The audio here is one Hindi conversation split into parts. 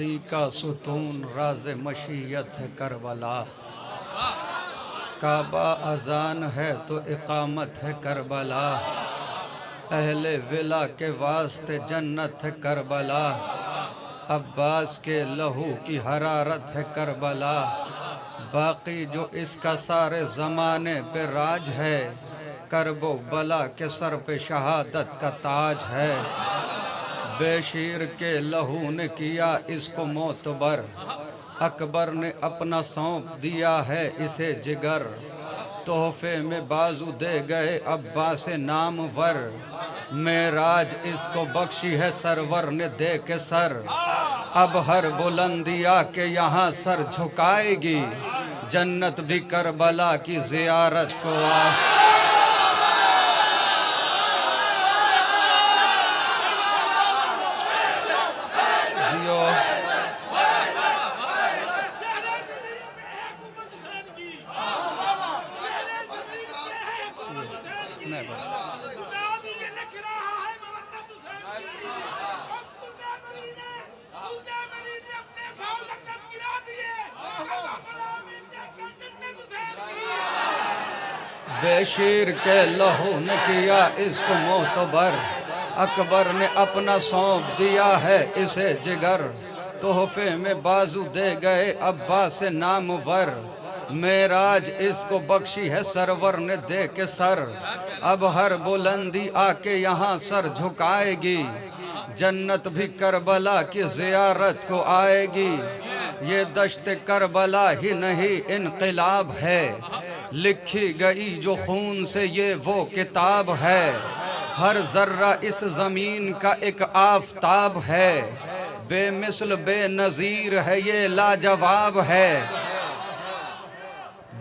बुलंदी का सुतून राज मशीयत है करबला। काबा अजान है तो इकामत है करबला। अहले विला के वास्ते जन्नत है करबला। अब्बास के लहू की हरारत है करबला। बाकी जो इसका सारे ज़माने पे राज है, करबो बला के सर पे शहादत का ताज है। बेशीर के लहू ने किया इसको मोतबर, अकबर ने अपना सौंप दिया है इसे जिगर। तोहफे में बाजू दे गए अब्बास नामवर, मेराज इसको बख्शी है सरवर ने दे के सर। अब हर बुलंदी आके यहाँ सर झुकाएगी, जन्नत भी करबला की ज़ियारत को आ। बेशीर के लहू ने किया इसको मोतबर, अकबर ने अपना सौंप दिया है इसे जिगर। तोहफे में बाजू दे गए अब्बास नामवर, मेराज इसको बख्शी है सरवर ने दे के सर। अब हर बुलंदी आके यहाँ सर झुकाएगी, जन्नत भी करबला की ज़ियारत को आएगी। ये दश्त करबला ही नहीं इनक़िलाब है, लिखी गई जो खून से ये वो किताब है। हर ज़र्रा इस ज़मीन का एक आफ़ताब है, बेमिसल बेनज़ीर है ये लाजवाब है।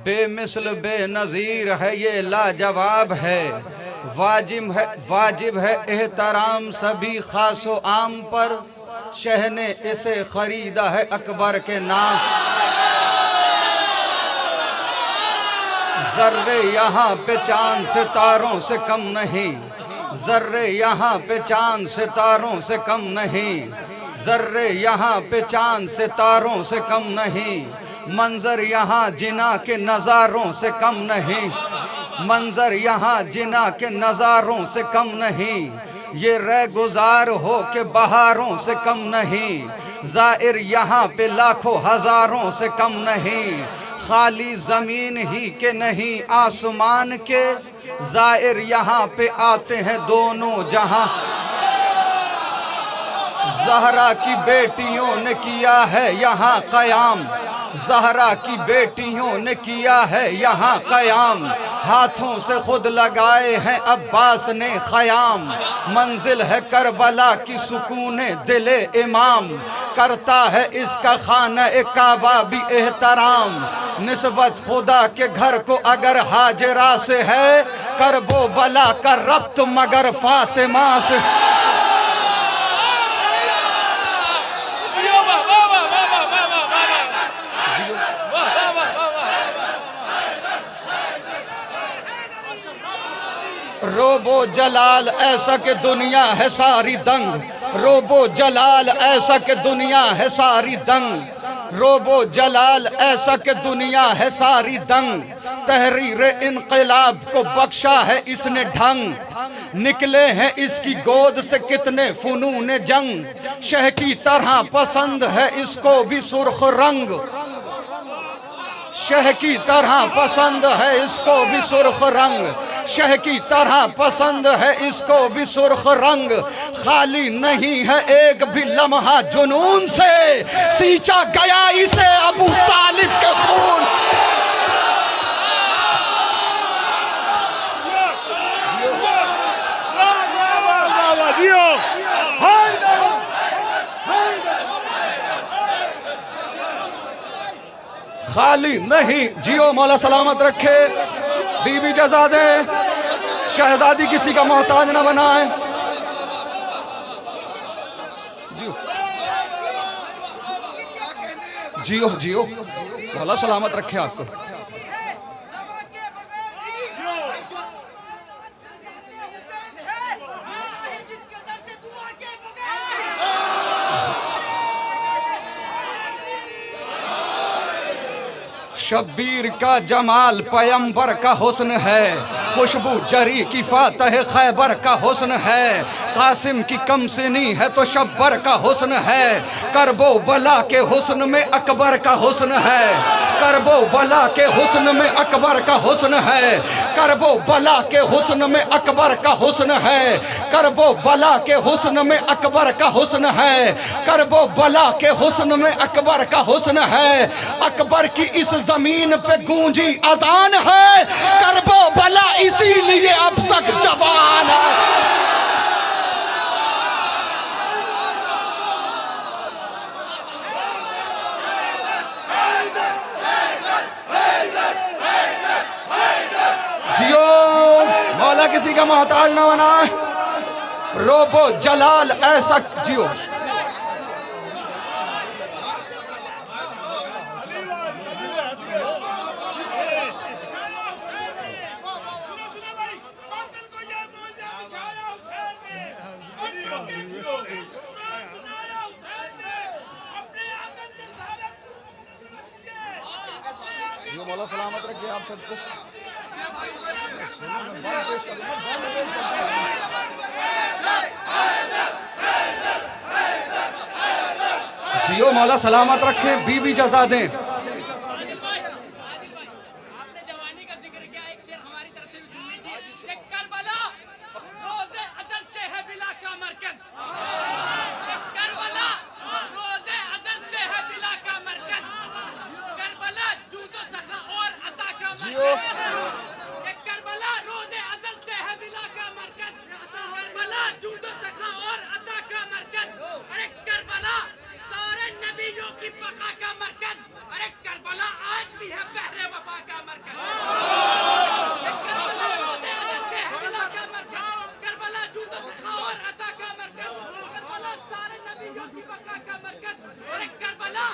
बेमिसल बेनज़ीर है ये लाजवाब है। वाजिब है एहतराम सभी खासो आम पर, शह ने इसे खरीदा है अकबर के नाम। जर्रे यहाँ पे चांद सितारों से कम नहीं, जर्रे यहाँ पे चांद सितारों से कम नहीं, जर्रे यहाँ पे चांद सितारों से कम नहीं। मंजर यहाँ जिना के नज़ारों से कम नहीं, मंजर यहाँ जिना के नज़ारों से कम नहीं। ये रह गुजार हो के बहारों से कम नहीं, ज़ाहिर यहाँ पे लाखों हज़ारों से कम नहीं। खाली ज़मीन ही के नहीं आसमान के, ज़ाहिर यहाँ पे आते हैं दोनों जहां। ज़हरा की बेटियों ने किया है यहाँ क़याम, ज़हरा की बेटियों ने किया है यहाँ क़याम। हाथों से खुद लगाए हैं अब्बास ने ख़याम, मंजिल है करबला की सुकूने दिले इमाम। करता है इसका खाना काबा भी एहतराम, निस्बत खुदा के घर को अगर हाजरा से है, करबो बला का रब्त मगर फातिमा से। रोबो जलाल ऐसा कि दुनिया है सारी दंग, रोबो जलाल ऐसा कि दुनिया है सारी दंग, रोबो जलाल ऐसा कि दुनिया है सारी दंग। तहरीर इनकलाब को बख्शा है इसने ढंग, निकले हैं इसकी गोद से कितने फुनून जंग। शह की तरह पसंद है इसको भी सुर्ख रंग, शह की तरह पसंद है इसको भी सुर्ख रंग, शह की तरह पसंद है इसको भी सुर्ख रंग। खाली नहीं है एक भी लम्हा जुनून से, सींचा गया इसे अबू तालिब के खून। खाली नहीं, जियो मौला सलामत रखे, बीबी जजा दे, शहजादी किसी का मोहताज न बनाए। जियो जियो जियो, मौला सलामत रखे आपको। शब्बीर का जमाल पैगंबर का हुस्न है, खुशबू जरी की फातह खैबर का हुस्न है, कासिम की कमसिनी है तो शब्बर का हुस्न है, करबो बला के हुस्न में अकबर का हुस्न है, करबो बला के हुस्न में अकबर का हुस्न है, करबो बला के हुस्न में अकबर का हुस्न है, करबो बला के हुस्न में अकबर का हुस्न है, करबो बला के हुस्न में अकबर का हुस्न है। अकबर की इस जमीन पे गूंजी अजान है, करबो बला इसीलिए अब तक जवान है। जियो मौला किसी का मोहताज ना बनाए, रोबो जलाल ऐसा जियो। मौला सलामत रखे आप सबको। जियो मौला सलामत रखे, बीबी जजा दें। आपने जवानी का जिक्र किया, एक शेर हमारी तरफ से भी सुन लीजिए। करबला रोज़े अदल से है बिला का मरकज, करबला रोज़े अदल से है बिला का मरकज, करबला जूदो सखा और अता का मरकज, करबला रोज़े अदल से है बिला का मरकज, करबला जूदो सखा और अता का मरकज। अरे करबला सारे नबियों की बका का मरकज, अरे करबला आज भी है बहरे वफा का मरकज, करबला रोज़े अदल से है बिला का मरकज, करबला जूदो सखा और अता का मरकज, करबला सारे नबियों की बका का मरकज, अरे करबला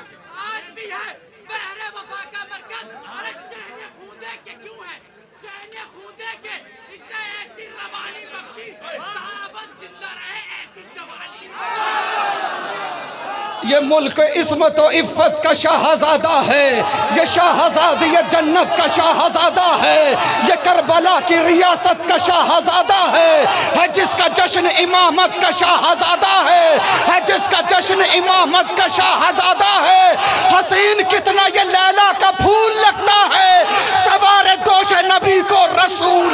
आज भी है बहरे वफा का मरकज। अरे शहने खूदे के क्यों है, शहने खूदे के इसे ऐसी रवानी बख्शी, साहबत जिंदा रहे ऐसी जवानी। ये मुल्क इस्मत और इफ़्फ़त का शाहज़ादा है, ये शाहज़ादी ये जन्नत का शाहज़ादा है, ये करबला की रियासत का शाहज़ादा है जिसका जश्न इमामत का शाहज़ादा है जिसका जश्न इमामत का शाहज़ादा है। हसीन कितना ये लैला का फूल लगता है, सवारे दोष नबी को रसूल।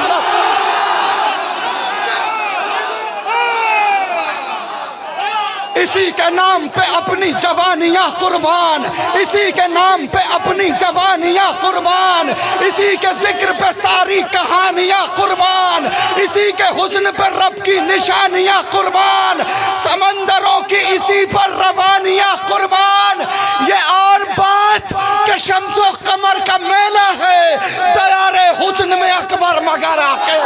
इसी के नाम पे अपनी जवानियाँ कुर्बान, इसी के नाम पे अपनी जवानियाँ कुर्बान, इसी के जिक्र पे सारी कहानियाँ कुर्बान, इसी के हुस्न पे रब की निशानियाँ कुर्बान, समंदरों की इसी पर रवानियाँ कुर्बान। ये और बात के शम्सो कमर का मेला है, दयारे हुस्न में अकबर मगर आके।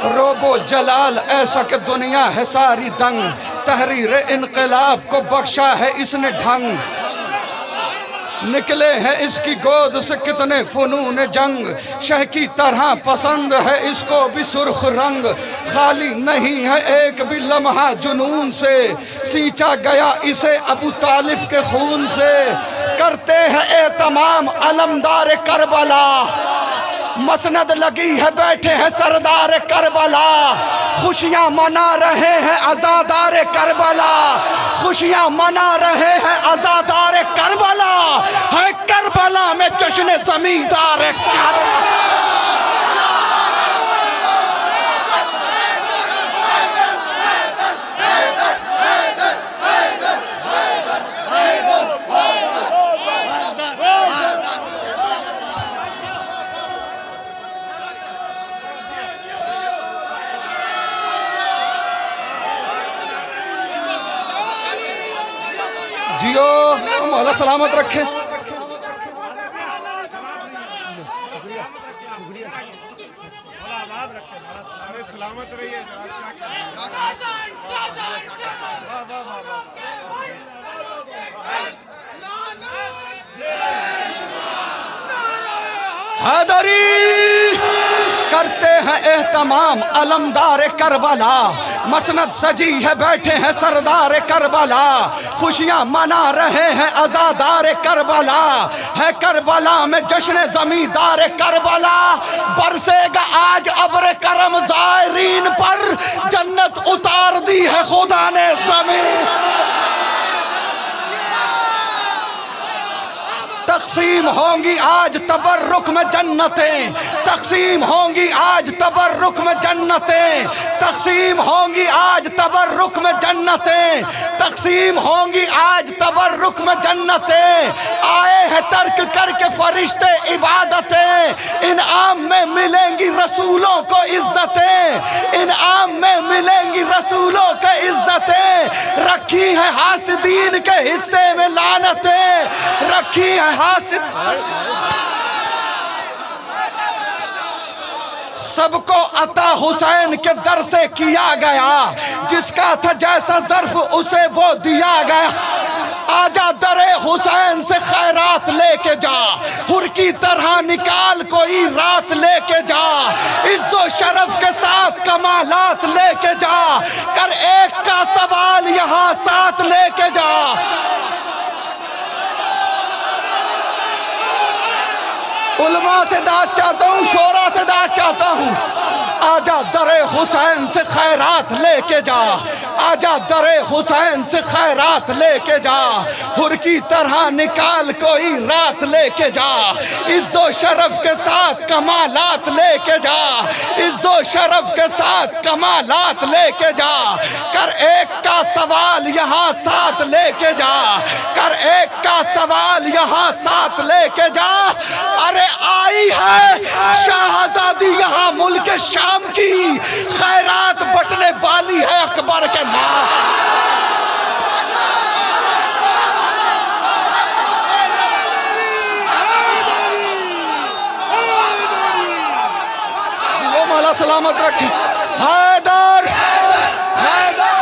रोबो जलाल ऐसा कि दुनिया है सारी दंग, तहरीर इनकलाब को बख्शा है इसने ढंग, निकले हैं इसकी गोद से कितने फनून जंग, शह की तरह पसंद है इसको भी सुर्ख रंग, खाली नहीं है एक भी लम्हा जुनून से, सींचा गया इसे अबू तालिब के खून से, करते हैं एतमाम अलमदार करबला, मसनद लगी है बैठे हैं सरदार करबला, खुशियाँ मना रहे हैं आज़ादार करबला, खुशियाँ मना रहे हैं आज़ादार करबला, है करबला में जश्न ज़मींदार करबला। जियो मौला सलामत रखे। सलामत रहिए। हैदरी करते हैं एहतमाम अलमदार करबला, मसनद सजी है बैठे हैं सरदार करबला, खुशियां मना रहे हैं आजादार करबला, है करबला में जश्न जमींदार करबला, बरसेगा आज अब्र करम ज़ायरीन पर, जन्नत उतार दी है खुदा ने ज़मीन। तकसीम होंगी आज तबर्रुक में जन्नतें, तकसीम होंगी आज तबर्रुक में जन्नतें, तकसीम होंगी आज तबर्रुक में जन्नतें, तकसीम होंगी आज तबर्रुक में जन्नतें। आए हैं तर्क करके फरिश्ते इबादतें, इनाम में मिलेंगी रसूलों को इज्जतें, इनाम में मिलेंगी रसूलों को इज्जतें। रखी है हासिदीन के हिस्से में लानतें, रखी है हासिद। सबको अता हुसैन के दर से किया गया, जिसका था जैसा ज़र्फ उसे वो दिया गया। आजा दरे हुसैन से खैरात लेके जा, हुर की तरह निकाल कोई रात लेके जा, इज्जो शरफ के साथ कमालात लेके जा, कर एक का सवाल यहाँ साथ लेके जा। उलमा से दाद चाहता हूँ, शोरा से दाद चाहता हूँ। आजा दरे हुसैन से खैरात लेके जा, आजा दरे हुसैन से खैरात लेके जा, हुर की तरह निकाल कोई रात लेके जा, इज्जो शरफ के साथ कमालात लेके जा, इज्जो शरफ के साथ कमालात लेके जा, कर एक का सवाल यहाँ साथ लेके जा, कर एक का सवाल यहाँ साथ लेके जा। अरे आई है शाहजादी यहाँ मुल्क शाम की, खैरात बटने वाली है अकबर के नाम। वो माला सलामत रखी। हैदर हैदर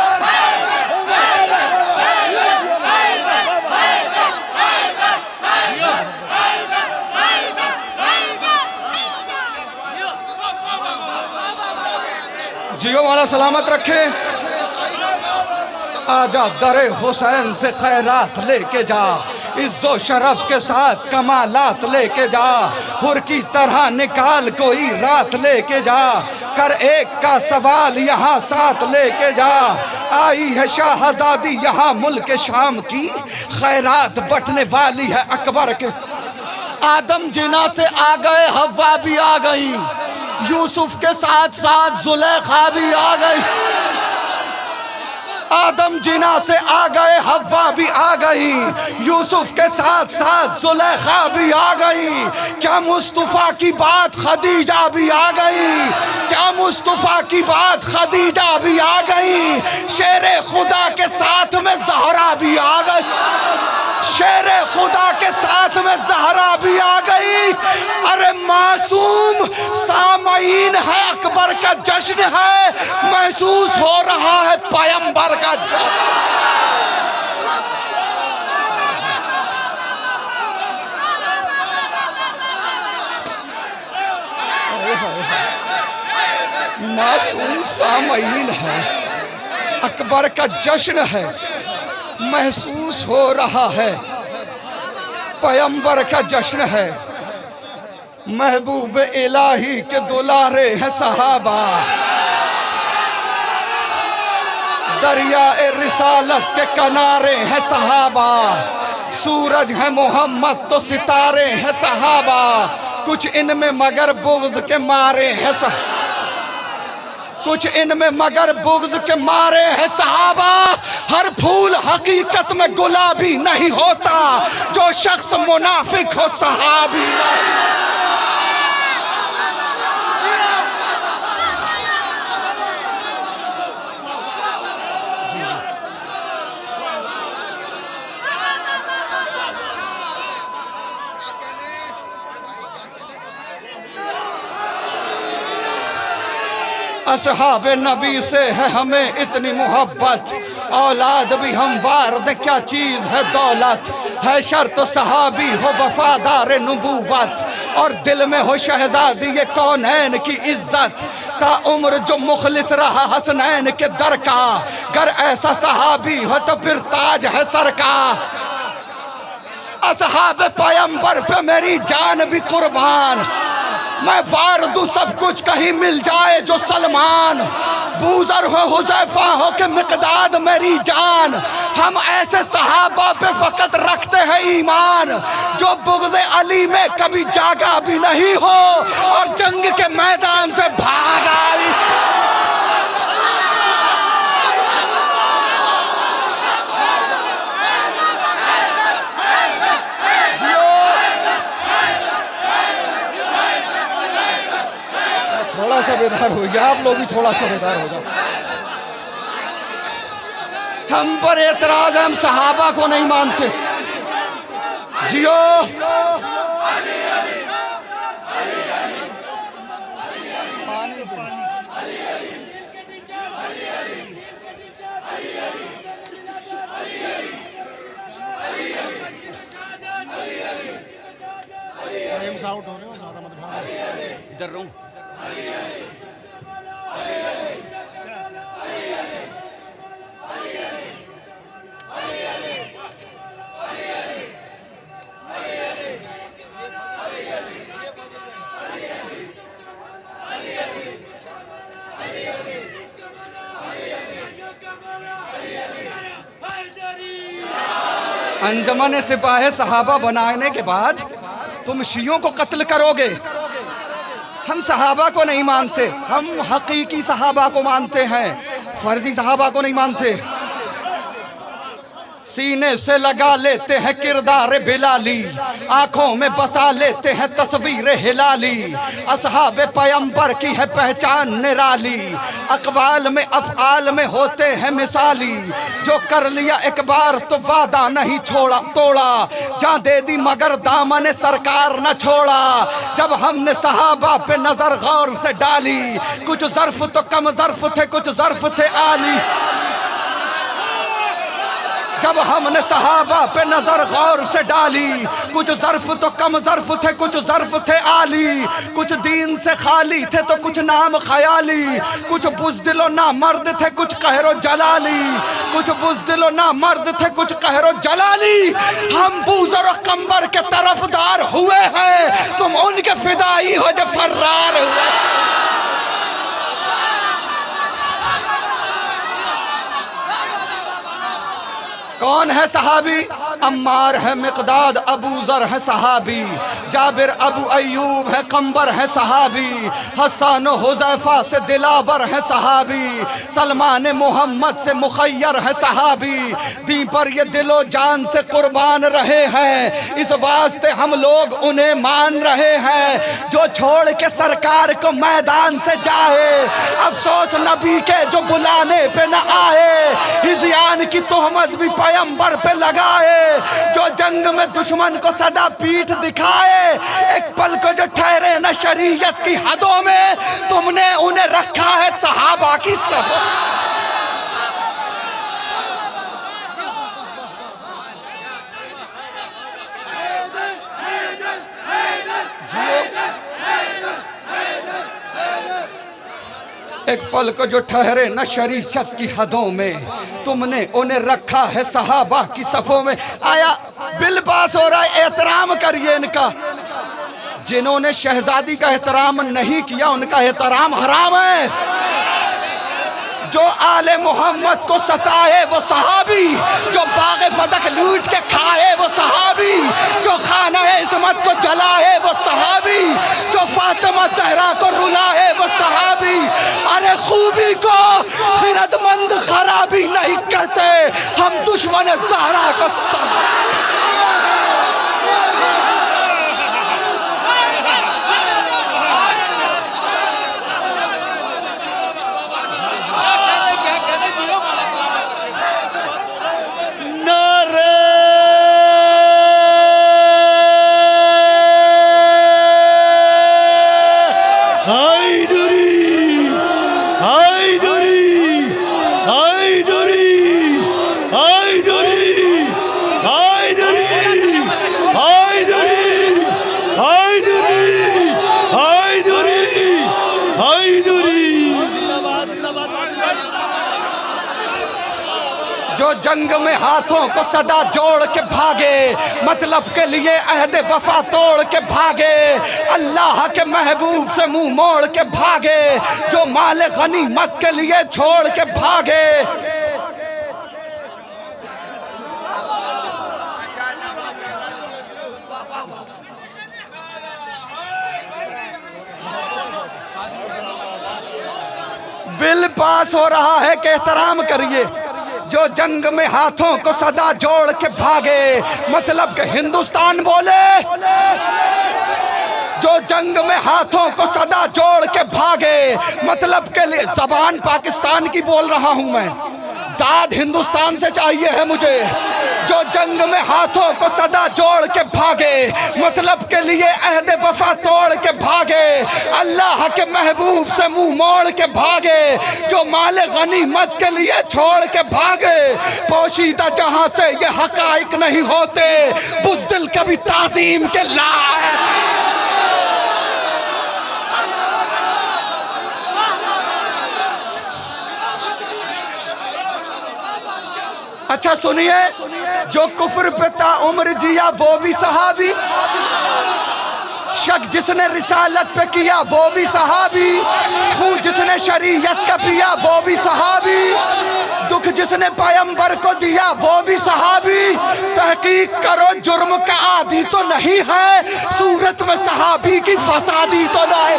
जियो वाला सलामत रखे। आजा दरे हुसैन से खैरात लेके जा, इज्जो शरफ के साथ कमालात लेके जा, हुर की तरह निकाल कोई रात लेके जा, कर एक का सवाल यहाँ साथ लेके जा। आई है शाहजादी यहाँ मुल्क शाम की, खैरात बटने वाली है अकबर के। आदम जिना से आ गए, हव्वा भी आ गई, यूसुफ के साथ साथ जुलेखा भी आ गई। आदम जिना से आ गए, हव्वा भी आ गई, यूसुफ के साथ साथ जुलेखा भी आ गई। क्या मुस्तफा की बात खदीजा भी आ गई, क्या मुस्तफा की बात खदीजा भी आ गई। शेरे खुदा के साथ में ज़हरा भी आ गई, शेरे खुदा के साथ में ज़हरा भी आ गई। अरे मासूम सामईन है, अकबर का जश्न है, महसूस हो रहा है पैगंबर का जश्न। मासूम सामईन है, अकबर का जश्न है, महसूस हो रहा है पैगंबर का जश्न है। महबूब इलाही के दुलारे हैं सहाबा, दरिया ए रिसालत के किनारे हैं सहाबा, सूरज है मोहम्मद तो सितारे हैं सहाबा, कुछ इनमें मगर बुग़्ज़ के मारे हैं कुछ इनमें मगर बुग़्ज़ के मारे हैं सहाबा। हर फूल हकीकत में गुलाबी नहीं होता, जो शख्स मुनाफिक हो सहाबी। असहाबे नबी से है हमें इतनी मोहब्बत, औलाद भी हम वार दे क्या चीज़ है दौलत, है शर्त सहाबी हो वफादार नबूवत, और दिल में हो शहजादी ये कौनैन की इज्जत। ता उम्र जो मुखलिस रहा हसनैन के दर का, गर ऐसा सहाबी हो तो फिर ताज है सर का। असहाब पैगंबर पे मेरी जान भी कुर्बान, मैं वार दूं सब कुछ कहीं मिल जाए जो सलमान। बूजर हो हुज़ैफा हो के मिक़दाद मेरी जान, हम ऐसे सहाबा पे फकत रखते हैं ईमान जो बुग़्ज़े अली में कभी जागा भी नहीं हो और जंग के मैदान से भागा भी। थोड़ा सा बेदार हो गया, आप लोग भी थोड़ा सा बेदार हो जाओ। हम पर एतराज है, हम सहाबा को नहीं मानते। जियो फ्रेम्स आउट हो रहे हो, ज़्यादा मत भागो। इधर रहूं। अंजमन सिपाही सहाबा बनाने के बाद तुम शियों को कत्ल करोगे। हम सहाबा को नहीं मानते, हम हकीकी सहाबा को मानते हैं, फर्जी सहाबा को नहीं मानते। सीने से लगा लेते हैं किरदार बिलाली, आंखों में बसा लेते हैं तस्वीर हिलाली। असहाब पैगंबर की है पहचान निराली, अक़वाल में अफ़आल में होते हैं मिसाली। जो कर लिया एक बार तो वादा नहीं छोड़ा तोड़ा, जान दे दी मगर दामन सरकार न छोड़ा। जब हमने सहाबा पे नजर गौर से डाली, कुछ ज़र्फ तो कम ज़र्फ थे, कुछ ज़र्फ थे आली। जब हमने सहाबा पे नजर गौर से डाली, कुछ ज़र्फ तो कम ज़र्फ थे, कुछ ज़र्फ थे आली। कुछ दीन से खाली थे तो कुछ नाम ख़याली, कुछ बुज़दिलो ना मर्द थे कुछ कहरो जलाली, कुछ बुज़दिलो ना मर्द थे कुछ कहरो जलाली। हम बूज़र और कंबर के तरफदार हुए हैं, तुम उनके फिदाई हो जो फर्रार हुए। कौन है सहाबी? अम्मार है मिक़दाद, अबू ज़र है सहाबी, जाबिर अबू अयूब है, कंबर है सहाबी, हसन हुज़ैफा से दिलावर है सहाबी, सलमान मोहम्मद से मुखय्यर है सहाबी। दी पर ये दिलो जान से कुर्बान रहे हैं, इस वास्ते हम लोग उन्हें मान रहे हैं। जो छोड़ के सरकार को मैदान से जाए, अफसोस नबी के जो बुलाने पे न आए। हिज़यान की तोहमत भी पैगंबर पे लगाए, जो जंग में दुश्मन को सदा पीठ दिखाए। एक पल को जो ठहरे न शरीयत की हदों में, तुमने उन्हें रखा है सहाबा की सफ़। एक पल को जो ठहरे न शरीयत की हदों में, तुमने उन्हें रखा है सहाबा की सफ़ों में। आया बिल पास हो रहा है, एहतराम करिए इनका। जिन्होंने शहजादी का एहतराम नहीं किया उनका एहतराम हराम है। जो आले मोहम्मद को सताए वो सहाबी, जो बाग़ फदक लूट के खाए वो सहाबी, जो खाना इस्मत को जलाए वो सहाबी, जो फातिमा ज़हरा को रुलाए वो सहाबी। अरे खूबी को खिरतमंद खराबी नहीं कहते, हम दुश्मन ज़हरा को Haydi! जो जंग में हाथों को सदा जोड़ के भागे, मतलब के लिए अहद वफा तोड़ के भागे, अल्लाह के महबूब से मुंह मोड़ के भागे, जो माल गनीमत के लिए छोड़ के भागे। बिल पास हो रहा है कि एहतराम करिए। जो जंग में हाथों को सदा जोड़ के भागे, मतलब कि हिंदुस्तान बोले। जो जंग में हाथों को सदा जोड़ के भागे, मतलब के लिए ज़बान पाकिस्तान की बोल रहा हूं मैं, दाद हिंदुस्तान से चाहिए है मुझे। जो जंग में हाथों को सदा जोड़ के भागे, मतलब के लिए अहद वफा तोड़ के भागे, अल्लाह के महबूब से मुंह मोड़ के भागे, जो माल गनीमत के लिए छोड़ के भागे। पोशीदा जहां से ये हकाइक नहीं होते, बुज़दिल कभी ताज़ीम के लायक। अच्छा सुनिए, जो कुफ्र पे ताउम्र जिया वो भी सहाबी, शक जिसने रिसालत पे किया वो भी सहाबी, खून जिसने शरीयत का पिया वो भी सहाबी, दुख जिसने पैगंबर को दिया वो भी सहाबी। तहकीक करो जुर्म का आदी तो नहीं है, सूरत में सहाबी की फसादी तो नहीं।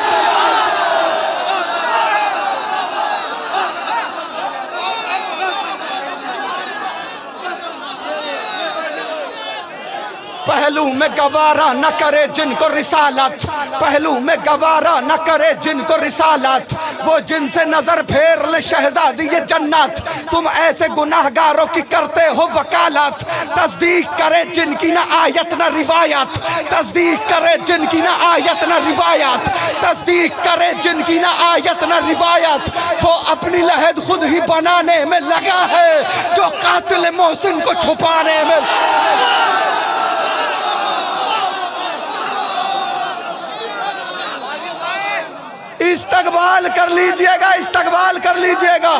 पहलू में गवारा न करे जिनको रिसालत, पहलू में गवारा न करे जिनको रिसालत, वो जिनसे नजर फेर ले शहजादी ये जन्नत। तुम ऐसे गुनाहगारों की करते हो वकालत, तस्दीक करे जिनकी ना आयत ना रिवायत, तस्दीक करे जिनकी ना आयत ना रिवायत, तस्दीक करे जिनकी ना आयत ना रिवायत। वो अपनी लहद खुद ही बनाने में लगा है, जो कातिल मोहसिन को छुपाने में। इस्तकबाल कर लीजिएगा, इस्तकबाल कर लीजिएगा।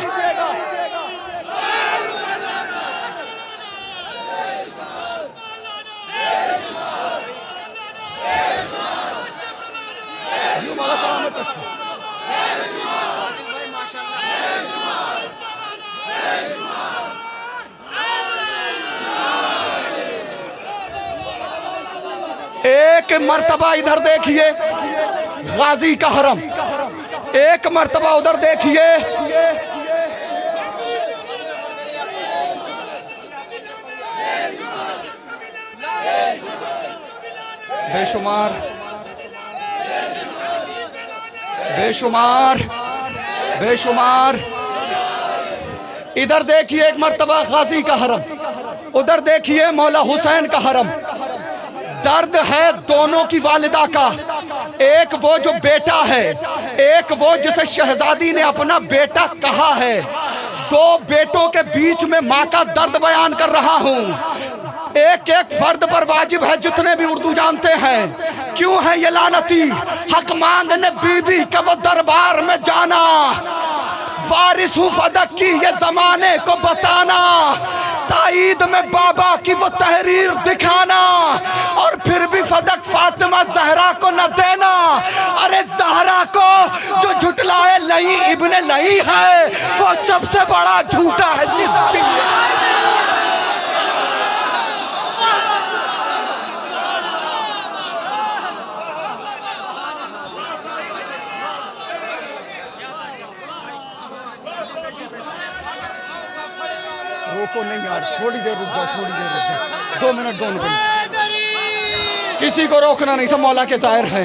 एक मर्तबा इधर देखिए गाजी का हरम, एक मर्तबा उधर देखिए बेशुमार बेशुमार बेशुमार। इधर देखिए एक मर्तबा गाजी का हरम, उधर देखिए मौला हुसैन का हरम। दर्द है दोनों की वालिदा का, एक वो जो बेटा है, एक वो जिसे शहजादी ने अपना बेटा कहा है। दो बेटों के बीच में माँ का दर्द बयान कर रहा हूँ। एक एक फर्द पर वाजिब है, जितने भी उर्दू जानते हैं। क्यों है ये लानती हक मांगने बीबी का वो दरबार में जाना, वारिस हूँ फदक की ये जमाने को बताना, ताईद में बाबा की वो तहरीर दिखाना, और फिर भी फदक फातिमा जहरा को न देना। अरे जहरा को जो झुटलाए लई इब्ने लई है, वो सबसे बड़ा झूठा है सिद्दीक। रोको नहीं यार, थोड़ी देर रुक जाओ, थोड़ी देर रुक जाओ, 2 मिनट 2 मिनट। किसी को रोकना नहीं, सब मौला के जाहिर है।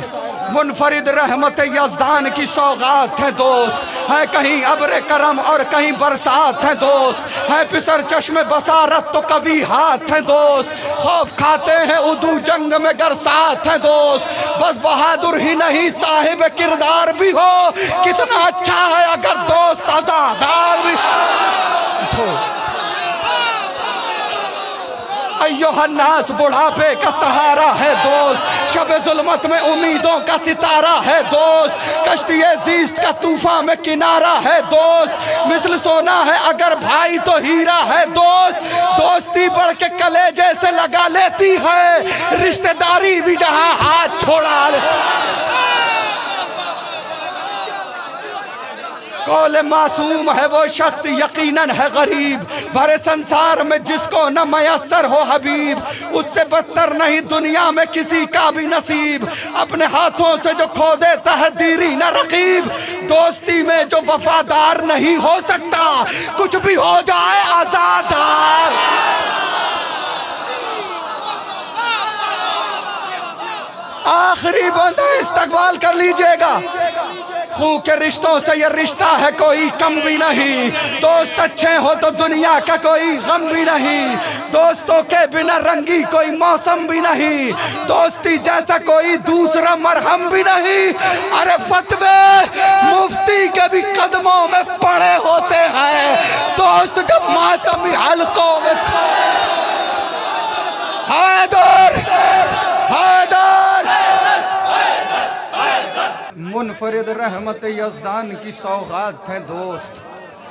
मुनफरिद रहमत यज़दान की सौगात है दोस्त, है कहीं अब्र करम और कहीं बरसात है दोस्त, है पिसर चश्मे बसारत तो कभी हाथ है दोस्त, खौफ खाते हैं उदू जंग में गर साथ है दोस्त। बस बहादुर ही नहीं साहिब किरदार भी हो, कितना अच्छा है अगर दोस्त आज़ादार भी। अय्युहन्नास बुढ़ापे का सहारा है दोस्त, शब जुल्मत में उम्मीदों का सितारा है दोस्त, कश्ती ज़ीस्त का तूफान में किनारा है दोस्त, मिसल सोना है अगर भाई तो हीरा है दोस्त, दोस्ती बढ़ के कलेजे से लगा लेती है, रिश्तेदारी भी जहां हाथ छोड़ा ले। कौल मासूम है वो शख्स यकीनन है गरीब, भरे संसार में जिसको न मयसर हो हबीब, उससे बदतर नहीं दुनिया में किसी का भी नसीब, अपने हाथों से जो खो देता है दीरी न रकीब, दोस्ती में जो वफादार नहीं हो सकता कुछ भी हो जाए आजादार। आखिरी बंदा इस्तकबाल कर लीजिएगा, खून के रिश्तों से ये रिश्ता है कोई कम भी नहीं, दोस्त अच्छे हो तो दुनिया का कोई गम भी नहीं, दोस्तों के बिना रंगी कोई मौसम भी नहीं, दोस्ती जैसा कोई दूसरा मरहम भी नहीं, अरे फतवे मुफ्ती के भी कदमों में पड़े होते हैं, दोस्त जब मातमी हलकों में हैदर हैदर मुनफरिद रहमत यज़दान की सौगात है दोस्त,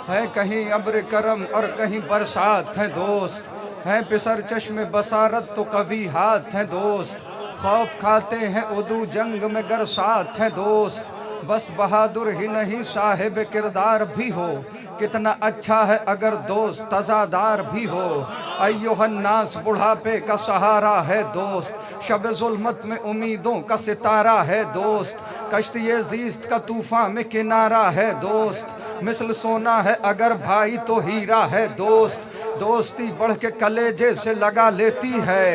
है कहीं अब्र करम और कहीं बरसात है दोस्त, है पिसर चश्मे बसारत तो कभी हाथ है दोस्त, खौफ खाते हैं उदू जंग में गर साथ है दोस्त, बस बहादुर ही नहीं साहिब किरदार भी हो, कितना अच्छा है अगर दोस्त तज़ादार भी हो, अय्युहन्नास बुढ़ापे का सहारा है दोस्त, शब जुल्मत में उम्मीदों का सितारा है दोस्त, कश्ती ज़ीस्त का तूफान में किनारा है दोस्त, मिसल सोना है अगर भाई तो हीरा है दोस्त, दोस्ती बढ़ के कलेजे से लगा लेती है,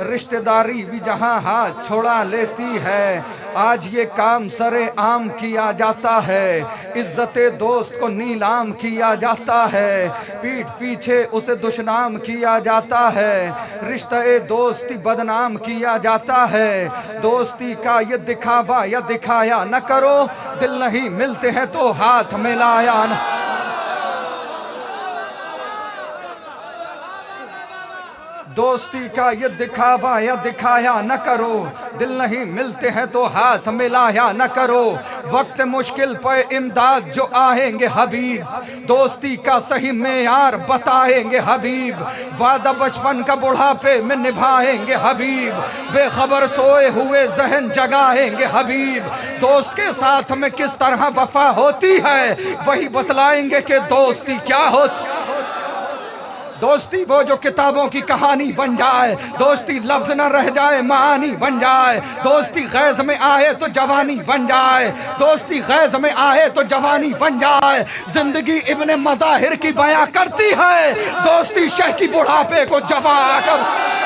रिश्तेदारी भी जहां हाथ छोड़ा लेती है, आज ये काम सरे आम किया जाता है, इज्जते दोस्त को नीलाम किया जाता है, पीठ पीछे उसे दुश्मन किया जाता है, रिश्ते दोस्ती बदनाम किया जाता है, दोस्ती का ये दिखावा या दिखाया न करो, दिल नहीं मिलते हैं तो हाथ मिलाया न। दोस्ती का ये दिखावा या दिखाया न करो, दिल नहीं मिलते हैं तो हाथ मिलाया न करो, वक्त मुश्किल पे इमदाद जो आएंगे हबीब, दोस्ती का सही मेयार बताएंगे हबीब, वादा बचपन का बुढ़ापे में निभाएंगे हबीब, बेखबर सोए हुए जहन जगाएंगे हबीब, दोस्त के साथ में किस तरह वफा होती है वही बतलाएंगे कि दोस्ती क्या होती है। दोस्ती वो जो किताबों की कहानी बन जाए, दोस्ती लफ्ज न रह जाए मानी बन जाए, दोस्ती गैज़ में आए तो जवानी बन जाए, दोस्ती गैज़ में आए तो जवानी बन जाए, जिंदगी इब्ने मज़ाहिर की बयां करती है, दोस्ती शह की बुढ़ापे को जवा कर,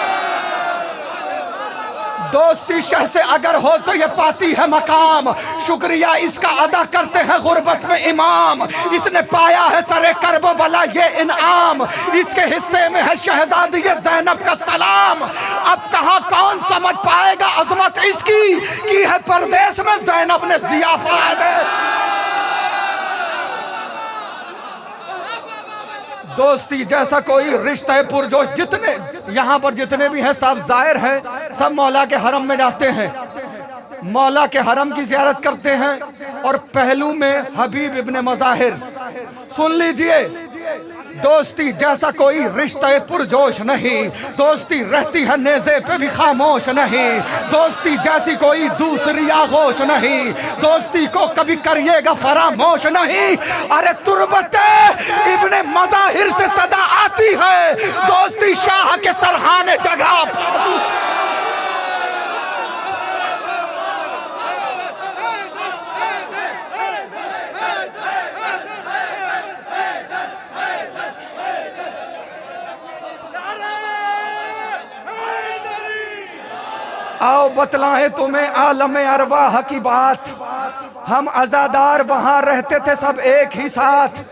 दोस्ती शह से अगर हो तो ये पाती है मकाम, शुक्रिया इसका अदा करते हैं गुर्बत में इमाम, इसने पाया है सरे करबला ये इनाम, इसके हिस्से में है शहजादी ये ज़ैनब का सलाम, अब कहा कौन समझ पाएगा अजमत इसकी की है परदेश में ज़ैनब ने ज़ियाफ़त। दोस्ती जैसा कोई रिश्ता पुरजोश, जितने यहाँ पर जितने भी हैं सब जाहिर हैं, सब मौला के हरम में जाते हैं, मौला के हरम की ज़ियारत करते हैं, और पहलू में हबीब इब्ने मज़ाहिर। सुन लीजिए, दोस्ती जैसा कोई रिश्ता पुरजोश नहीं, दोस्ती रहती है नेज़े पे भी खामोश नहीं, दोस्ती जैसी कोई दूसरी आगोश नहीं, दोस्ती को कभी करिएगा फरामोश नहीं, अरे तुरबते इब्ने मज़ाहिर से सदा आती है, दोस्ती शाह के सरहाने जगह। आओ बतलाएं तुम्हें आलम अरवाह की बात, हम आज़ादार वहाँ रहते थे सब एक ही साथ,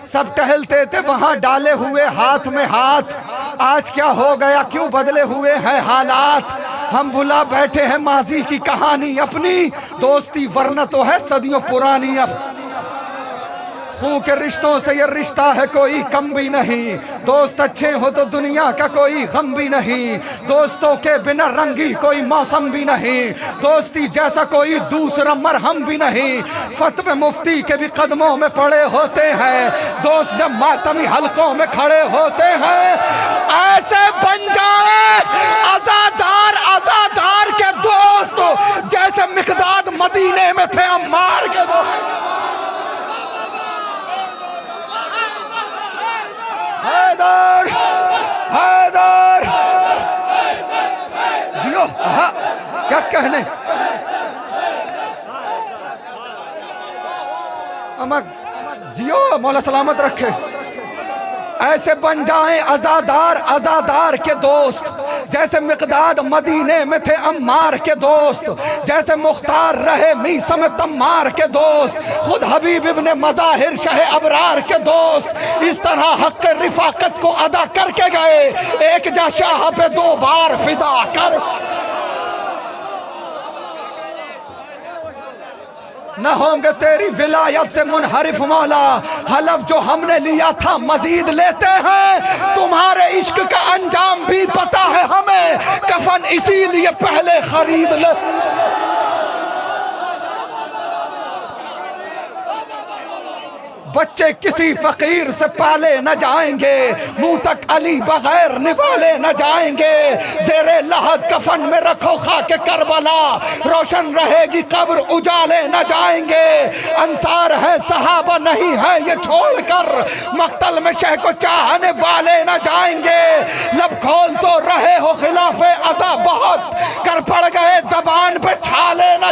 सब टहलते थे वहाँ डाले हुए हाथ में हाथ, आज क्या हो गया क्यों बदले हुए हैं हालात, हम भुला बैठे हैं माजी की कहानी अपनी, दोस्ती वरना तो है सदियों पुरानी। अब खून के रिश्तों से ये रिश्ता है कोई कम भी नहीं, दोस्त अच्छे हो तो दुनिया का कोई गम भी नहीं, दोस्तों के बिना रंगी कोई मौसम भी नहीं, दोस्ती जैसा कोई दूसरा मरहम भी नहीं, फतवे मुफ्ती के भी कदमों में पड़े होते हैं, दोस्त जब मातमी हलकों में खड़े होते हैं। ऐसे बन जाए आजादार आजादार के दोस्त जैसे मिकदाद मदीने में थे अम्मार के दोस्त। हैदर हैदर जियो, हाँ क्या कहने। अम्मा जियो, मौला सलामत रखे। ऐसे बन जाएं आजादार आजादार के दोस्त जैसे मिकदाद मदीने में थे अम्मार के दोस्त, जैसे मुख्तार रहे मीसम तम्मार के दोस्त, खुद हबीब इब्ने मज़ाहिर शाह अबरार के दोस्त। इस तरह हक रिफाकत को अदा करके गए, एक जा शाह पे 2 बार फिदा कर। न होंगे तेरी विलायत से मुनहरिफ मौला, हलफ जो हमने लिया था मजीद लेते हैं, तुम्हारे इश्क का अंजाम भी पता है हमें, कफन इसीलिए पहले खरीद ले। बच्चे किसी फकीर से पाले न जाएंगे, मुंह तक अली बगैर निवाले न जाएंगे, ज़ेरे लहद कफन में रखो खाके करबला, रोशन रहेगी कब्र उजाले न जाएंगे। अंसार है सहाबा नहीं है ये छोड़कर, मक्तल में शह को चाहने वाले न जाएंगे। लब खोल तो रहे हो खिलाफे अज़ा बहुत, कर पड़ गए जबान पे छाले न